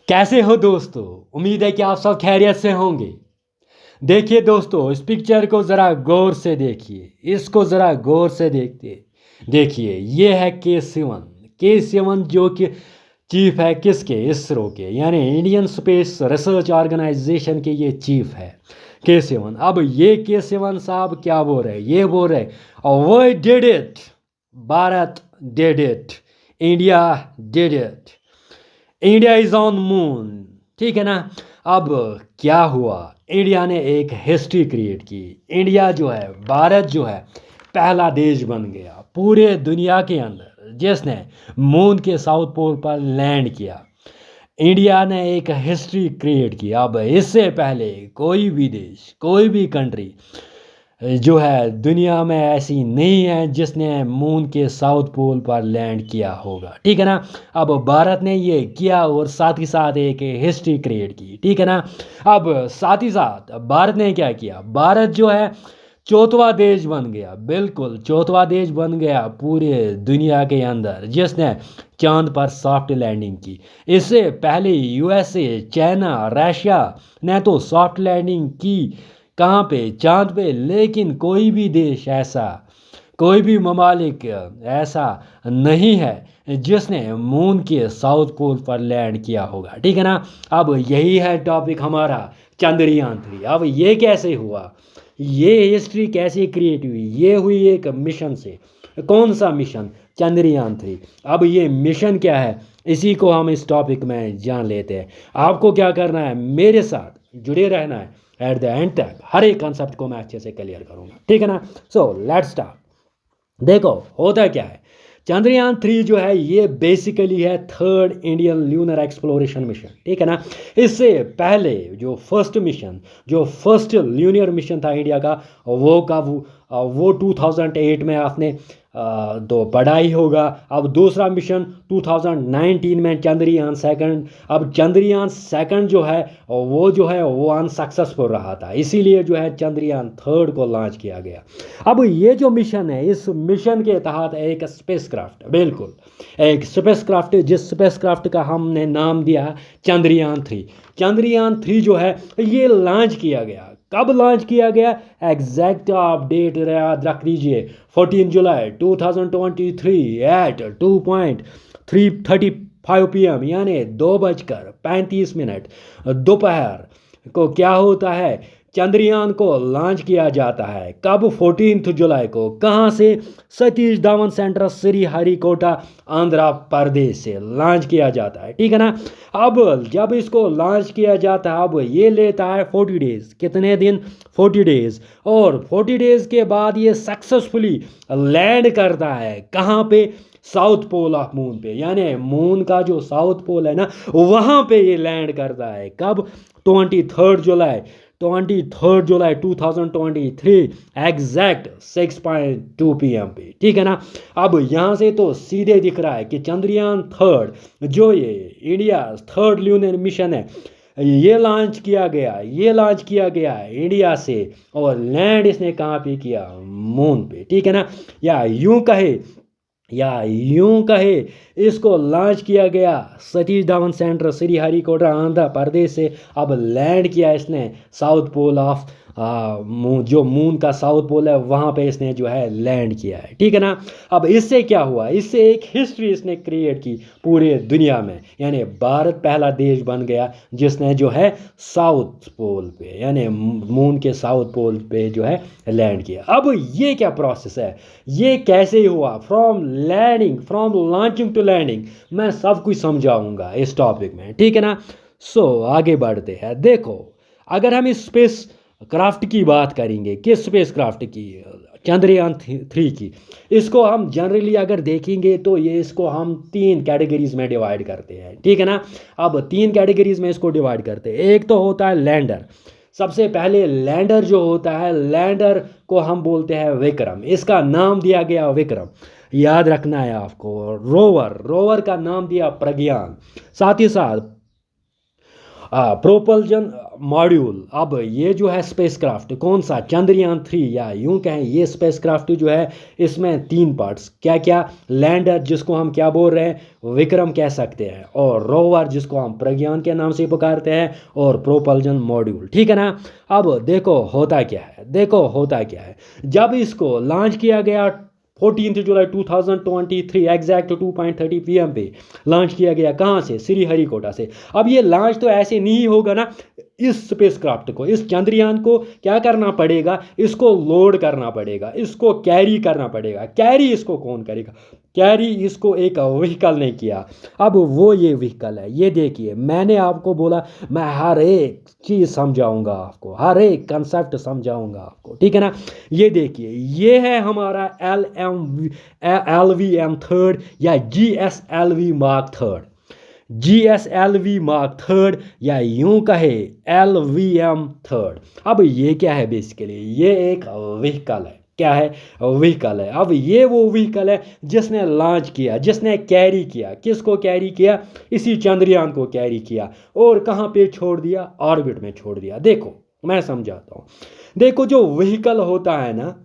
कैसे हो दोस्तों। उम्मीद है कि आप सब खैरियत से होंगे। देखिए दोस्तों, इस पिक्चर को ज़रा गौर से देखिए, इसको ज़रा गौर से देखते देखिए। ये है के सिवन जो कि चीफ है किसके, इसरो के, यानी इंडियन स्पेस रिसर्च ऑर्गेनाइजेशन के ये चीफ है के सिवन। अब ये के सिवन साहब क्या बोल रहे हैं, ये बोल रहे we did it, Bharat did it, India did it, India is on moon. ठीक है ना। अब क्या हुआ, इंडिया ने एक हिस्ट्री क्रिएट की। इंडिया जो है, भारत जो है, पहला देश बन गया पूरे दुनिया के अंदर जिसने मून के साउथ पोल पर लैंड किया। इंडिया ने एक हिस्ट्री क्रिएट की। अब इससे पहले कोई भी देश, कोई भी कंट्री जो है दुनिया में ऐसी नहीं है जिसने मून के साउथ पोल पर लैंड किया होगा। ठीक है ना। अब भारत ने ये किया और साथ ही साथ एक हिस्ट्री क्रिएट की। ठीक है ना। अब साथ ही साथ भारत ने क्या किया, भारत जो है चौथवा देश बन गया, बिल्कुल चौथवा देश बन गया पूरे दुनिया के अंदर जिसने चांद पर सॉफ्ट लैंडिंग की। इससे पहले यूएसए, चाइना, रशिया ने तो सॉफ्ट लैंडिंग की कहाँ पे, चांद पे, लेकिन कोई भी देश ऐसा, कोई भी ममालिक ऐसा नहीं है जिसने मून के साउथ पोल पर लैंड किया होगा। ठीक है ना। अब यही है टॉपिक हमारा, चंद्रयान 3। अब ये कैसे हुआ, ये हिस्ट्री कैसे क्रिएट हुई, ये हुई एक मिशन से। कौन सा मिशन, चंद्रयान 3। अब ये मिशन क्या है, इसी को हम इस टॉपिक में जान लेते हैं। आपको क्या करना है, मेरे साथ जुड़े रहना है। एट द एंड तक हर एक कंसेप्ट को मैं अच्छे से क्लियर करूंगा। ठीक है ना। So let's start. देखो होता क्या है, चंद्रयान 3 जो है ये बेसिकली है third Indian lunar exploration mission. ठीक है ना। इससे पहले जो फर्स्ट ल्यूनर मिशन था इंडिया का, वो 2008 में आपने तो पढ़ा ही होगा। अब दूसरा मिशन 2019 में चंद्रयान 2। अब चंद्रयान 2 जो है वो अनसक्सेसफुल रहा था, इसीलिए जो है चंद्रयान 3 को लॉन्च किया गया। अब ये जो मिशन है, इस मिशन के तहत एक स्पेसक्राफ्ट, बिल्कुल एक स्पेसक्राफ्ट, जिस स्पेसक्राफ्ट का हमने नाम दिया चंद्रयान 3 जो है ये लॉन्च किया गया। कब लॉन्च किया गया, एग्जैक्ट आप डेट याद रख लीजिए, 14 जुलाई 2023 एट 2:35 PM, यानी 2:35 दोपहर को क्या होता है, चंद्रयान को लॉन्च किया जाता है। कब, 14 जुलाई को। कहाँ से, सतीश धवन सेंटर, श्रीहरिकोटा, आंध्र प्रदेश से लॉन्च किया जाता है। ठीक है ना। अब जब इसको लॉन्च किया जाता है, अब ये लेता है 40 डेज। कितने दिन, 40 डेज। और 40 डेज के बाद ये सक्सेसफुली लैंड करता है कहाँ पे, साउथ पोल ऑफ मून पे, यानी मून का जो साउथ पोल है ना, वहाँ पे ये लैंड करता है। कब, 23 जुलाई 2023 एग्जैक्ट 6:2 PM पे। ठीक है ना। अब यहाँ से तो सीधे दिख रहा है कि चंद्रयान 3 जो ये इंडिया थर्ड ल्यूनर मिशन है, ये लॉन्च किया गया है इंडिया से, और लैंड इसने कहाँ पे किया, मून पे। ठीक है ना। या यूं कहे इसको लॉन्च किया गया सतीश धवन सेंटर, श्रीहरिकोटा, आंध्र प्रदेश से। अब लैंड किया इसने साउथ पोल ऑफ जो मून का साउथ पोल है वहाँ पे इसने जो है लैंड किया है। ठीक है ना। अब इससे क्या हुआ, इससे एक हिस्ट्री इसने क्रिएट की पूरे दुनिया में, यानी भारत पहला देश बन गया जिसने जो है साउथ पोल पे, यानी मून के साउथ पोल पे जो है लैंड किया। अब ये क्या प्रोसेस है, ये कैसे हुआ, फ्रॉम लॉन्चिंग टू लैंडिंग, मैं सब कुछ समझाऊंगा इस टॉपिक में। ठीक है ना। सो आगे बढ़ते हैं। देखो, अगर हम इस स्पेस क्राफ्ट की बात करेंगे, किस स्पेस क्राफ्ट की, चंद्रयान 3 की, इसको हम जनरली अगर देखेंगे तो ये इसको हम 3 कैटेगरीज में डिवाइड करते हैं। ठीक है ना। अब 3 कैटेगरीज में इसको डिवाइड करते हैं। एक तो होता है लैंडर। सबसे पहले लैंडर जो होता है, लैंडर को हम बोलते हैं विक्रम, इसका नाम दिया गया विक्रम, याद रखना है आपको। रोवर का नाम दिया प्रज्ञान। साथ ही साथ प्रोपल्जन मॉड्यूल। अब ये जो है स्पेसक्राफ्ट कौन सा, चंद्रयान 3, या यूं कहें ये स्पेसक्राफ्ट जो है इसमें 3 पार्ट्स, क्या क्या, लैंडर जिसको हम क्या बोल रहे हैं, विक्रम कह सकते हैं, और रोवर जिसको हम प्रज्ञान के नाम से पुकारते हैं, और प्रोपल्जन मॉड्यूल, ठीक है ना। अब देखो होता क्या है, देखो होता क्या है, जब इसको लॉन्च किया गया 14 जुलाई 2023 एग्जैक्ट 2:30 PM पे लॉन्च किया गया, कहाँ से, श्रीहरिकोटा से। अब ये लॉन्च तो ऐसे नहीं होगा ना, इस स्पेसक्राफ्ट को, इस चंद्रयान को क्या करना पड़ेगा, इसको लोड करना पड़ेगा, इसको कैरी करना पड़ेगा। कैरी इसको कौन करेगा, कैरी इसको एक व्हीकल ने किया। अब वो ये व्हीकल है, ये देखिए मैंने आपको बोला मैं हर एक चीज़ समझाऊंगा आपको, हर एक कंसेप्ट समझाऊंगा आपको, ठीक है ना। ये देखिए ये है हमारा LVM-3 या GSLV Mark 3, GSLV Mark 3 या यूं कहे LVM-3। अब ये क्या है, बेसिकली ये एक व्हीकल है, क्या है, व्हीकल है। अब ये वो व्हीकल है जिसने लॉन्च किया, जिसने कैरी किया, किसको कैरी किया, इसी चंद्रयान को कैरी किया, और कहाँ पे छोड़ दिया, ऑर्बिट में छोड़ दिया। देखो मैं समझाता हूँ, देखो जो व्हीकल होता है ना,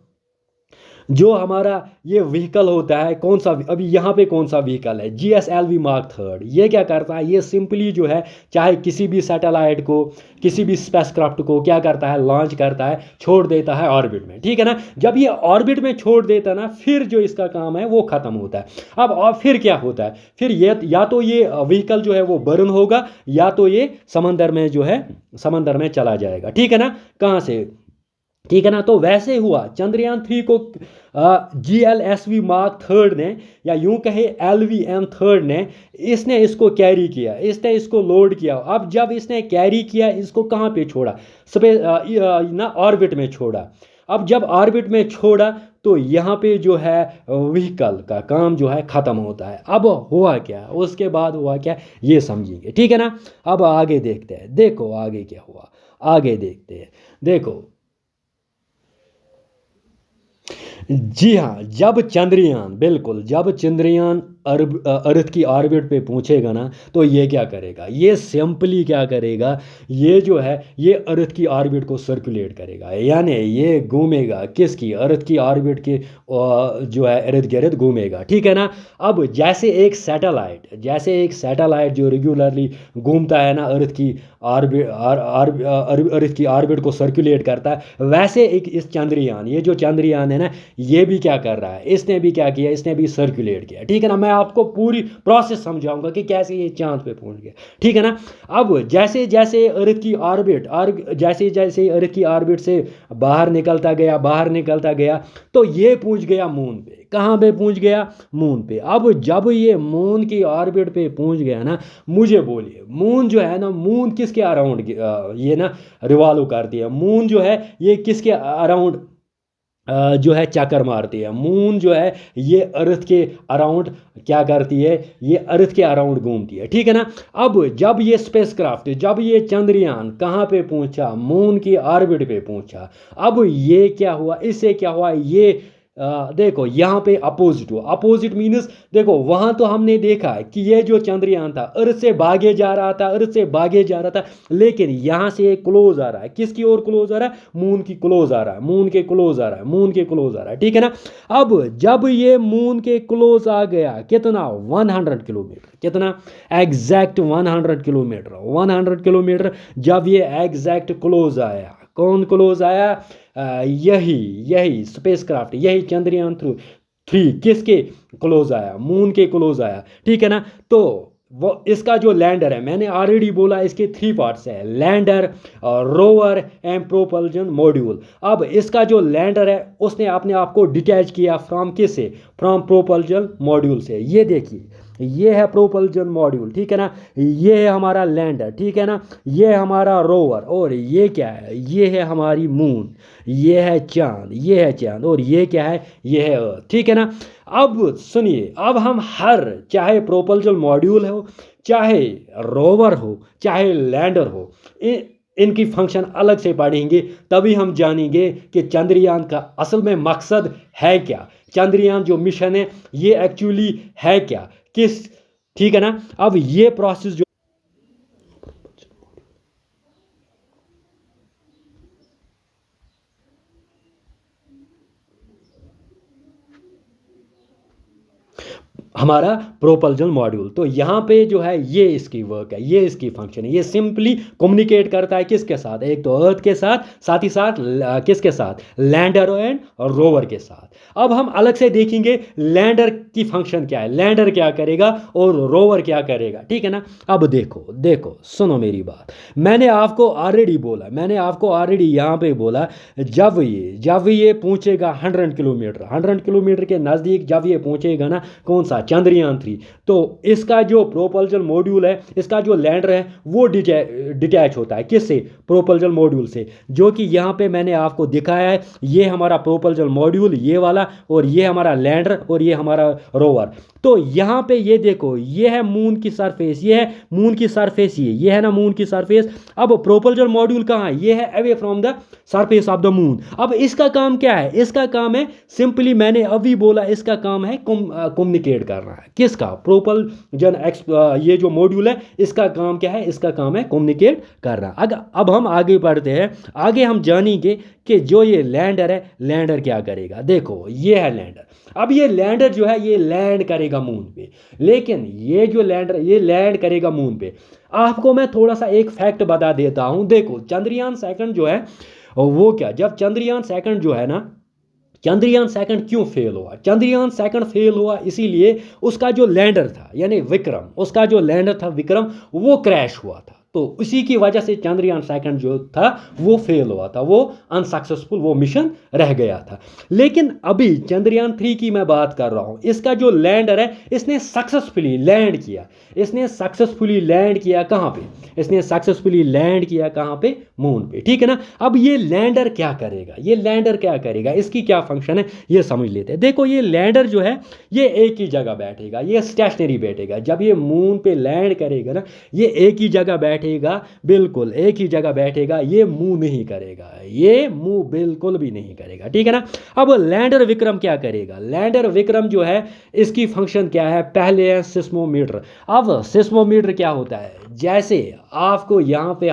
जो हमारा ये व्हीकल होता है, कौन सा, अभी यहाँ पे कौन सा व्हीकल है, GSLV Mark 3, ये क्या करता है, ये सिंपली जो है चाहे किसी भी सैटेलाइट को, किसी भी स्पेसक्राफ्ट को क्या करता है, लॉन्च करता है, छोड़ देता है ऑर्बिट में, ठीक है ना। जब ये ऑर्बिट में छोड़ देता है ना, फिर जो इसका काम है वो ख़त्म होता है। अब और फिर क्या होता है, फिर ये या तो ये व्हीकल जो है वो बर्न होगा, या तो ये समंदर में जो है, समंदर में चला जाएगा, ठीक है ना, कहाँ से, ठीक है ना। तो वैसे हुआ चंद्रयान 3 को GLSV Mark 3 ने, या यूं कहे LVM-3 ने, इसने इसको कैरी किया, इसने इसको लोड किया। अब जब इसने कैरी किया, इसको कहाँ पे छोड़ा, ना ऑर्बिट में छोड़ा। अब जब ऑर्बिट में छोड़ा तो यहाँ पे जो है व्हीकल का काम जो है ख़त्म होता है। अब हुआ क्या, उसके बाद हुआ क्या, ये समझेंगे, ठीक है ना। अब आगे देखते हैं, देखो आगे क्या हुआ, आगे देखते हैं। देखो जी हाँ, जब चंद्रयान, बिल्कुल जब चंद्रयान अर्थ की ऑर्बिट पे पहुंचेगा ना, तो ये क्या करेगा, ये सिंपली क्या करेगा, ये जो है ये अर्थ की ऑर्बिट को सर्कुलेट करेगा, यानी ये घूमेगा किसकी, अर्थ की ऑर्बिट के जो है इर्द गिर्द घूमेगा, ठीक है ना। अब जैसे एक सैटेलाइट, जैसे एक सैटेलाइट जो रेगुलरली घूमता है ना अर्थ की ऑर्बिट, अर्थ की ऑर्बिट को सर्कुलेट करता है, वैसे एक इस चंद्रयान, ये जो चंद्रयान है ना, ये भी क्या कर रहा है, इसने भी क्या किया, इसने भी सर्कुलेट किया, ठीक है ना। मैं आपको पूरी प्रोसेस समझाऊंगा कि कैसे ये चांद पे पहुंच गया, ठीक है ना। अब जैसे जैसे अर्थ की ऑर्बिट, और जैसे जैसे अर्थ की ऑर्बिट से बाहर निकलता गया, बाहर निकलता गया, तो ये पहुंच गया मून पे। कहाँ पे पहुंच गया, मून पे। अब जब ये मून की ऑर्बिट पे पहुंच गया ना, मुझे बोलिए मून जो है ना, मून किसके अराउंड ये ना रिवॉल्व करती है, मून जो है ये किसके अराउंड जो है चक्कर मारती है, मून जो है ये अर्थ के अराउंड क्या करती है, ये अर्थ के अराउंड घूमती है, ठीक है ना। अब जब ये स्पेसक्राफ्ट, जब ये चंद्रयान कहाँ पे पहुंचा, मून की ऑर्बिट पे पहुंचा, अब ये क्या हुआ, इससे क्या हुआ, ये देखो यहाँ पे अपोजिट हुआ। अपोजिट मीन्स देखो वहाँ तो हमने देखा है कि ये जो चंद्रयान था अर्थ से भागे जा रहा था, अर्थ से भागे जा रहा था, लेकिन यहाँ से क्लोज आ रहा है, किसकी ओर क्लोज आ रहा है, मून की क्लोज आ रहा है, मून के क्लोज आ रहा है, मून के क्लोज आ रहा है, ठीक है ना। अब जब ये मून के क्लोज आ गया, कितना, 100 किलोमीटर, कितना, एग्जैक्ट 100 किलोमीटर, 100 किलोमीटर जब ये एग्जैक्ट क्लोज आया, कौन क्लोज आया, यही यही स्पेसक्राफ्ट, यही चंद्रयान 3 किसके क्लोज आया, मून के क्लोज आया, ठीक है ना। तो वो इसका जो लैंडर है, मैंने ऑलरेडी बोला इसके 3 पार्ट्स है, lander, rover and propulsion module. अब इसका जो लैंडर है उसने अपने आप को डिटैच किया फ्रॉम किससे, फ्रॉम प्रोपल्जन मॉड्यूल से। ये देखिए ये है प्रोपल्जन मॉड्यूल, ठीक है ना, ये है हमारा लैंडर, ठीक है ना, ये है हमारा रोवर, और ये क्या है, ये है हमारी मून, ये है चांद, ये है चांद, और ये क्या है, ये है अर्थ, ठीक है ना। अब सुनिए, अब हम हर, चाहे प्रोपल्जन मॉड्यूल हो, चाहे रोवर हो, चाहे लैंडर हो, इनकी फंक्शन अलग से पढ़ेंगे, तभी हम जानेंगे कि चंद्रयान का असल में मकसद है क्या, चंद्रयान जो मिशन है ये एक्चुअली है क्या, किस, ठीक है ना। अब ये प्रोसेस जो हमारा प्रोपल्जन मॉड्यूल। तो यहाँ पे जो है ये इसकी वर्क है, ये इसकी फंक्शन है। ये सिंपली कम्युनिकेट करता है किसके साथ, एक तो अर्थ के साथ, साथ ही साथ किसके साथ, लैंडर एंड रोवर के साथ। अब हम अलग से देखेंगे लैंडर की फंक्शन क्या है, लैंडर क्या करेगा और रोवर क्या करेगा, ठीक है ना। अब देखो देखो सुनो मेरी बात, मैंने आपको ऑलरेडी यहाँ पे बोला, जब ये पहुंचेगा 100 किलोमीटर, 100 किलोमीटर के नज़दीक जब ये पहुंचेगा ना, कौन सा, चंद्रयान 3, तो इसका जो प्रोपल्जन मॉड्यूल है, इसका जो लैंडर है वो डिटैच होता है किससे, प्रोपल्जन मॉड्यूल से, जो कि यहाँ पे मैंने आपको दिखाया है। ये हमारा प्रोपल्जन मॉड्यूल ये वाला, और ये हमारा लैंडर, और ये हमारा रोवर। तो यहाँ पे ये देखो, ये है मून की सरफेस, ये है मून की सरफेस, ये है ना मून की सरफेस। अब प्रोपल्जन मॉड्यूल कहाँ है, ये है away from the surface of the moon. अब इसका काम क्या है, इसका काम है सिंपली, मैंने अभी बोला, इसका काम है कम्युनिकेट करना है, किसका, प्रोपल्जन ये जो मॉड्यूल है इसका काम क्या है, इसका काम है कम्युनिकेट करना। अब हम आगे बढ़ते हैं, आगे हम जानेंगे कि जो ये लैंडर है, लैंडर क्या करेगा। देखो ये है लैंडर। अब ये लैंडर जो है ये लैंड करेगा मून पे, लेकिन ये जो लैंडर ये लैंड करेगा मून पे। आपको मैं थोड़ा सा एक फैक्ट बता देता हूं। देखो चंद्रयान सेकंड जो है वो क्या, जब चंद्रयान सेकंड जो है ना, चंद्रयान सेकंड क्यों फेल हुआ, चंद्रयान सेकंड फेल हुआ इसीलिए उसका जो लैंडर था यानी विक्रम, उसका जो लैंडर था विक्रम, वो क्रैश हुआ था। तो उसी की वजह से चंद्रयान सेकंड जो था वो फेल हुआ था, वो अनसक्सेसफुल, वो मिशन रह गया था। लेकिन अभी चंद्रयान 3 की मैं बात कर रहा हूँ, इसका जो लैंडर है इसने सक्सेसफुली लैंड किया, इसने सक्सेसफुली लैंड किया कहाँ पे, इसने सक्सेसफुली लैंड किया कहाँ पे, मून पे, ठीक है ना। अब ये लैंडर क्या करेगा, ये लैंडर क्या करेगा, इसकी क्या फंक्शन है ये समझ लेते हैं। देखो ये लैंडर जो है ये एक ही जगह बैठेगा, ये स्टेशनरी बैठेगा। जब ये मून पे लैंड करेगा ना, ये एक ही जगह बैठेगा, बिल्कुल एक ही जगह बैठेगा, ये मूव नहीं करेगा, ये मूव बिल्कुल भी नहीं करेगा, ठीक है ना। अब लैंडर विक्रम क्या करेगा, लैंडर विक्रम जो है इसकी फंक्शन क्या है, पहले है सिस्मोमीटर। अब सिस्मोमीटर क्या होता है, जैसे आपको यहाँ पे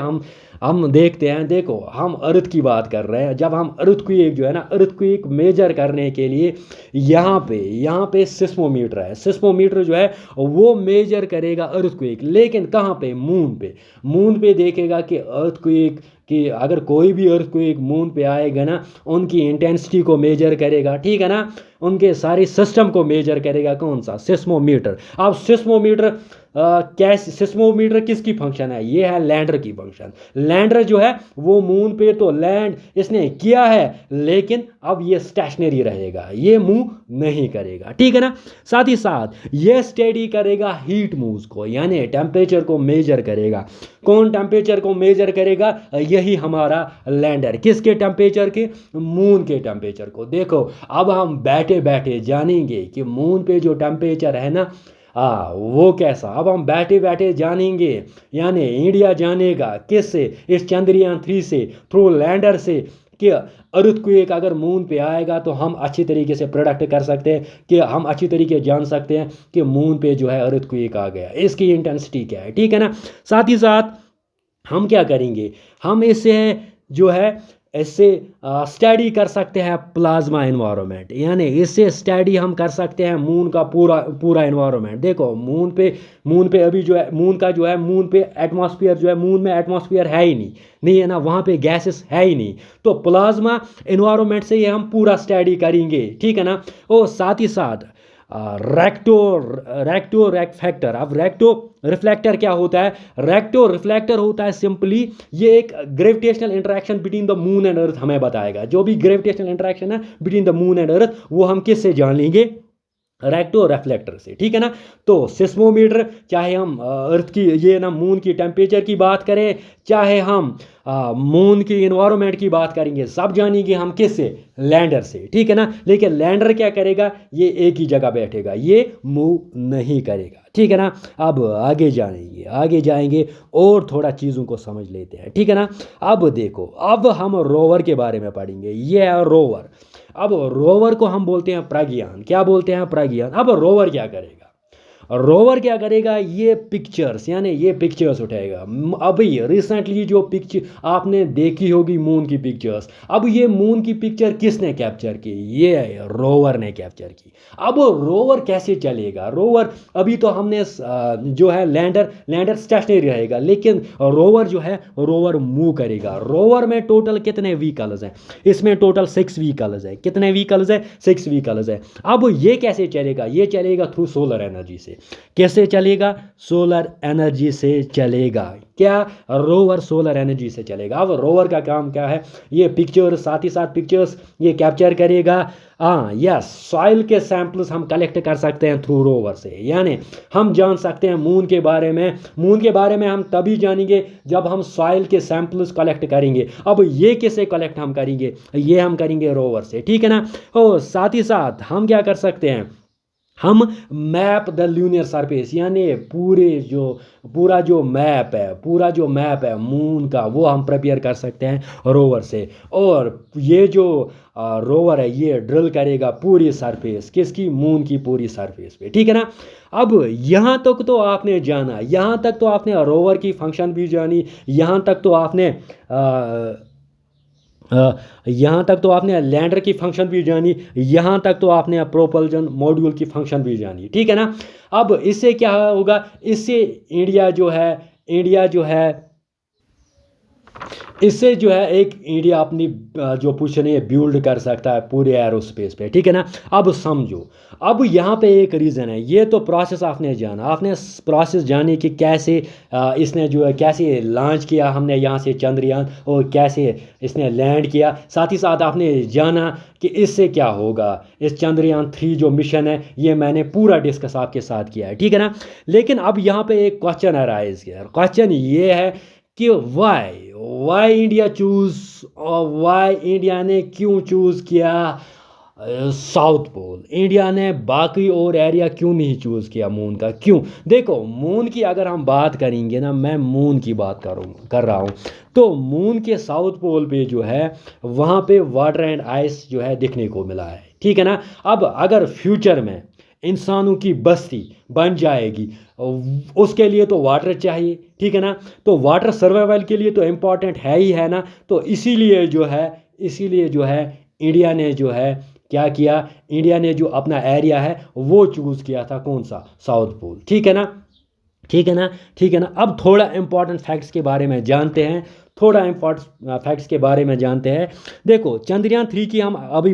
हम देखते हैं, देखो हम अर्थ की बात कर रहे हैं, जब हम अर्थक्वेक जो है ना, अर्थक्वेक मेजर करने के लिए यहाँ पे सिस्मोमीटर है, सिस्मोमीटर जो है वो मेजर करेगा अर्थक्वेक, लेकिन कहाँ पे, मून पे देखेगा कि अर्थक्वेक कि अगर कोई भी अर्थक्वेक मून पे आएगा ना, उनकी इंटेंसिटी को मेजर करेगा, ठीक है ना, उनके सारे सिस्टम को मेजर करेगा, कौन सा, सिस्मोमीटर। अब सिस्मोमीटर कैसे, सिस्मोमीटर किसकी फंक्शन है, ये है लैंडर की फंक्शन। लैंडर जो है वो मून पे तो लैंड इसने किया है, लेकिन अब ये स्टेशनरी रहेगा, ये मूव नहीं करेगा, ठीक है ना। साथ ही साथ ये स्टडी करेगा हीट मूव्स को, यानी टेम्परेचर को मेजर करेगा। कौन टेम्परेचर को मेजर करेगा, यही हमारा लैंडर, किसके टेम्परेचर के, मून के टेम्परेचर को। देखो अब हम बैठे बैठे जानेंगे कि मून पे जो टेम्परेचर है ना, वो कैसा, अब हम बैठे बैठे जानेंगे, यानी इंडिया जानेगा किससे, इस चंद्रयान 3 से, थ्रू लैंडर से, कि अर्थक्वेक अगर मून पे आएगा तो हम अच्छी तरीके से प्रोडक्ट कर सकते हैं, कि हम अच्छी तरीके जान सकते हैं कि मून पे जो है अर्थक्वेक आ गया, इसकी इंटेंसिटी क्या है, ठीक है ना। साथ ही साथ हम क्या करेंगे, हम इससे जो है इससे स्टडी कर सकते हैं प्लाज्मा एनवायरनमेंट, यानी इससे स्टडी हम कर सकते हैं मून का पूरा एनवायरनमेंट। देखो मून पे अभी जो है मून का जो है, मून पे एटमॉस्फेयर जो है, मून में एटमॉस्फेयर है ही नहीं है ना, वहाँ पे गैसेस है ही नहीं, तो प्लाज्मा एनवायरनमेंट से ये हम पूरा स्टडी करेंगे, ठीक है ना। और साथ ही साथ रेक्टो रिफ्लेक्टर। अब रेक्टो रिफ्लेक्टर क्या होता है, रेक्टो रिफ्लेक्टर होता है सिंपली ये एक gravitational interaction between the moon and earth हमें बताएगा। जो भी ग्रेविटेशनल इंटरेक्शन है between the moon and earth, वो हम किससे जान लेंगे, रेक्टो रिफ्लेक्टर से, ठीक है ना। तो सिस्मोमीटर, चाहे हम अर्थ की ये ना मून की टेम्परेचर की बात करें, चाहे हम मून की इन्वायरमेंट की बात करेंगे, सब जानेंगे हम किससे, लैंडर से, ठीक है ना। लेकिन लैंडर क्या करेगा, ये एक ही जगह बैठेगा, ये मूव नहीं करेगा, ठीक है ना। अब आगे जाएंगे और थोड़ा चीज़ों को समझ लेते हैं, ठीक है ना। अब देखो, अब हम रोवर के बारे में पढ़ेंगे, ये है रोवर। अब रोवर को हम बोलते हैं प्रज्ञान, क्या बोलते हैं, प्रज्ञान। अब रोवर क्या करेगा, रोवर क्या करेगा, ये पिक्चर्स यानी ये पिक्चर्स उठाएगा। अभी रिसेंटली जो पिक्चर आपने देखी होगी मून की पिक्चर्स, अब ये मून की पिक्चर किसने कैप्चर की, ये रोवर ने कैप्चर की। अब रोवर कैसे चलेगा, रोवर अभी तो हमने जो है लैंडर स्टेशनरी रहेगा, लेकिन रोवर जो है रोवर मूव करेगा। रोवर में टोटल कितने व्हीकल्स हैं, इसमें टोटल 6 व्हीकल्स है। कितने व्हीकल्स है, 6 व्हीकल्स है। अब ये कैसे चलेगा, ये चलेगा थ्रू सोलर एनर्जी से। कैसे चलेगा, सोलर एनर्जी से चलेगा। क्या, रोवर सोलर एनर्जी से चलेगा। अब रोवर का काम क्या है, ये पिक्चर्स, साथ ही साथ पिक्चर्स ये कैप्चर करेगा। हाँ यस, सॉइल के सैंपल्स हम कलेक्ट कर सकते हैं थ्रू रोवर से, यानी हम जान सकते हैं मून के बारे में। मून के बारे में हम तभी जानेंगे जब हम सॉइल के सैंपल्स कलेक्ट करेंगे। अब ये किससे कलेक्ट हम करेंगे, ये हम करेंगे रोवर से, ठीक है ना। और साथ ही साथ हम क्या कर सकते हैं, हम मैप द लूनियर सरफेस, यानी पूरा जो मैप है मून का, वो हम प्रिपेयर कर सकते हैं रोवर से। और ये जो रोवर है ये ड्रिल करेगा पूरी सरफेस, किसकी, मून की पूरी सरफेस पे, ठीक है ना। अब यहाँ तक तो आपने जाना, यहाँ तक तो आपने रोवर की फंक्शन भी जानी, यहाँ तक तो आपने यहाँ तक तो आपने लैंडर की फंक्शन भी जानी, यहाँ तक तो आपने प्रोपल्जन मॉड्यूल की फंक्शन भी जानी, ठीक है ना। अब इससे क्या होगा, इससे इससे जो है एक इंडिया अपनी जो पोजीशन है बिल्ड कर सकता है पूरे एरोस्पेस पे, ठीक है ना। अब समझो, अब यहाँ पे एक रीज़न है, ये तो प्रोसेस आपने जाना, आपने प्रोसेस जानी कि कैसे इसने जो है कैसे लॉन्च किया हमने यहाँ से चंद्रयान, और कैसे इसने लैंड किया। साथ ही साथ आपने जाना कि इससे क्या होगा, इस चंद्रयान 3 जो मिशन है ये मैंने पूरा डिस्कस आपके साथ किया है, ठीक है ना। लेकिन अब यहाँ पे एक क्वेश्चन अराइज किया, क्वेश्चन ये है कि वाई इंडिया चूज, और वाई इंडिया ने क्यों चूज़ किया साउथ पोल, इंडिया ने बाकी और एरिया क्यों नहीं चूज़ किया मून का, क्यों। देखो मून की अगर हम बात करेंगे ना, मैं मून की बात कर रहा हूँ, तो मून के साउथ पोल पे जो है वहाँ पे वाटर एंड आइस जो है दिखने को मिला है, ठीक है ना। अब अगर फ्यूचर में इंसानों की बस्ती बन जाएगी, उसके लिए तो वाटर चाहिए, ठीक है ना। तो वाटर सर्वाइवल के लिए तो इम्पॉर्टेंट है ही है ना। तो इसीलिए जो है इंडिया ने जो है क्या किया, इंडिया ने जो अपना एरिया है वो चूज़ किया था, कौन सा, साउथ पोल, ठीक है ना, ठीक है ना, ठीक है ना। अब थोड़ा इंपॉर्टेंट फैक्ट्स के बारे में जानते हैं, देखो चंद्रयान 3 की हम अभी